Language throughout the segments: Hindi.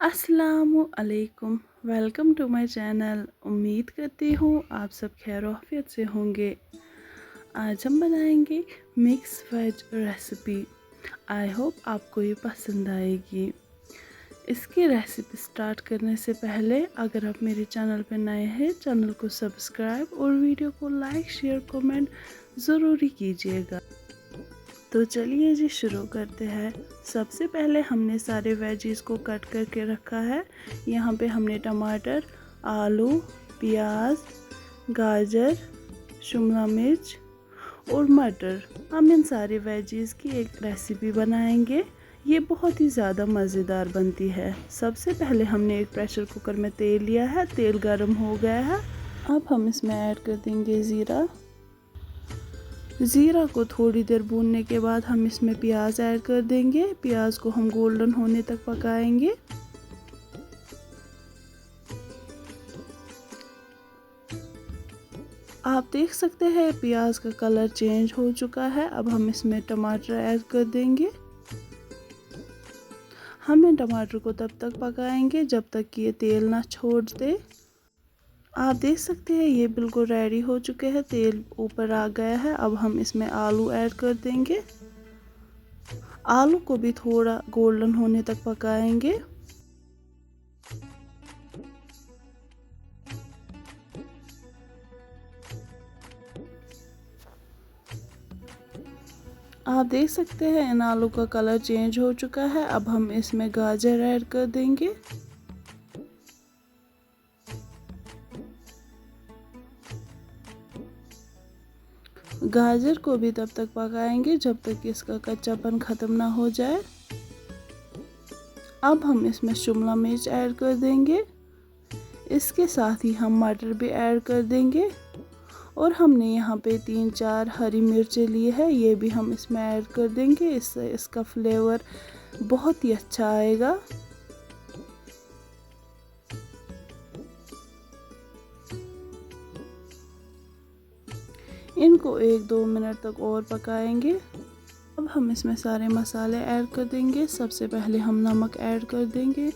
अस्सलामु अलैकुम। Welcome to my channel. उम्मीद करती हूँ आप सब खैर आफियत से होंगे। आज हम बनाएंगे mix veg recipe. I hope आपको ये पसंद आएगी। इसकी रेसिपी स्टार्ट करने से पहले अगर आप मेरे चैनल पर नए हैं, चैनल को सब्सक्राइब और वीडियो को लाइक शेयर कमेंट ज़रूरी कीजिएगा। तो चलिए जी शुरू करते हैं। सबसे पहले हमने सारे वेजीज को कट करके रखा है। यहाँ पे हमने टमाटर, आलू, प्याज, गाजर, शिमला मिर्च और मटर, हम इन सारे वेजीज की एक रेसिपी बनाएंगे। ये बहुत ही ज़्यादा मज़ेदार बनती है। सबसे पहले हमने एक प्रेशर कुकर में तेल लिया है। तेल गर्म हो गया है। अब हम इसमें ऐड कर देंगे ज़ीरा। ज़ीरा को थोड़ी देर भूनने के बाद हम इसमें प्याज ऐड कर देंगे। प्याज को हम गोल्डन होने तक पकाएंगे। आप देख सकते हैं प्याज का कलर चेंज हो चुका है। अब हम इसमें टमाटर ऐड कर देंगे। हम इन टमाटर को तब तक पकाएंगे जब तक कि ये तेल ना छोड़ दे। आप देख सकते हैं ये बिल्कुल रेडी हो चुके हैं। तेल ऊपर आ गया है। अब हम इसमें आलू ऐड कर देंगे। आलू को भी थोड़ा गोल्डन होने तक पकाएंगे। आप देख सकते हैं इन आलू का कलर चेंज हो चुका है। अब हम इसमें गाजर ऐड कर देंगे। गाजर को भी तब तक पकाएंगे जब तक इसका कच्चापन ख़त्म ना हो जाए। अब हम इसमें शिमला मिर्च ऐड कर देंगे। इसके साथ ही हम मटर भी ऐड कर देंगे। और हमने यहाँ पे 3-4 हरी मिर्चें ली है, ये भी हम इसमें ऐड कर देंगे। इससे इसका फ्लेवर बहुत ही अच्छा आएगा। इनको 1-2 मिनट तक और पकाएंगे। अब हम इसमें सारे मसाले ऐड कर देंगे। सबसे पहले हम नमक ऐड कर देंगे।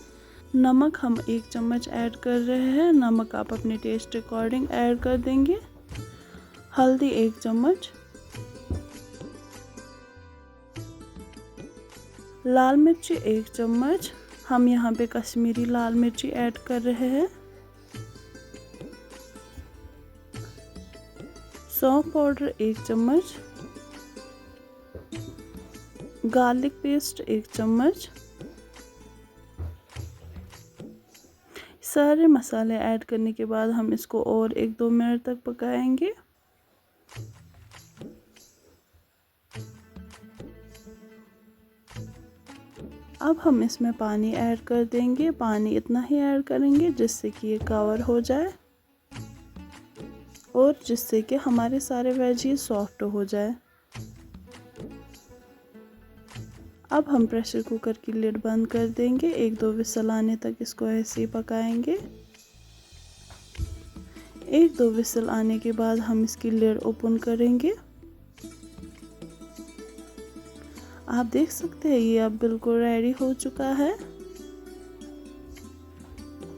नमक हम 1 चम्मच ऐड कर रहे हैं। नमक आप अपने टेस्ट अकॉर्डिंग ऐड कर देंगे। हल्दी 1 चम्मच, लाल मिर्ची 1 चम्मच, हम यहाँ पे कश्मीरी लाल मिर्ची ऐड कर रहे हैं। सौंफ पाउडर 1 चम्मच, गार्लिक पेस्ट 1 चम्मच। सारे मसाले ऐड करने के बाद हम इसको और 1-2 मिनट तक पकाएंगे। अब हम इसमें पानी ऐड कर देंगे। पानी इतना ही ऐड करेंगे जिससे कि ये कवर हो जाए और जिससे कि हमारे सारे वेजीज सॉफ्ट हो जाए। अब हम प्रेशर कुकर की लिड बंद कर देंगे। 1-2 विसल आने तक इसको ऐसे ही पकाएंगे। 1-2 विसल आने के बाद हम इसकी लिड ओपन करेंगे। आप देख सकते हैं ये अब बिल्कुल रेडी हो चुका है।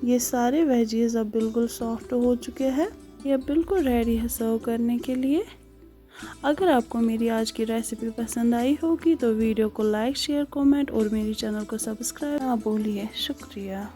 ये सारे वेजीज अब बिल्कुल सॉफ्ट हो चुके हैं। ये अब बिल्कुल रेडी है सर्व करने के लिए। अगर आपको मेरी आज की रेसिपी पसंद आई होगी तो वीडियो को लाइक शेयर कमेंट और मेरे चैनल को सब्सक्राइब ना भूलिए। शुक्रिया।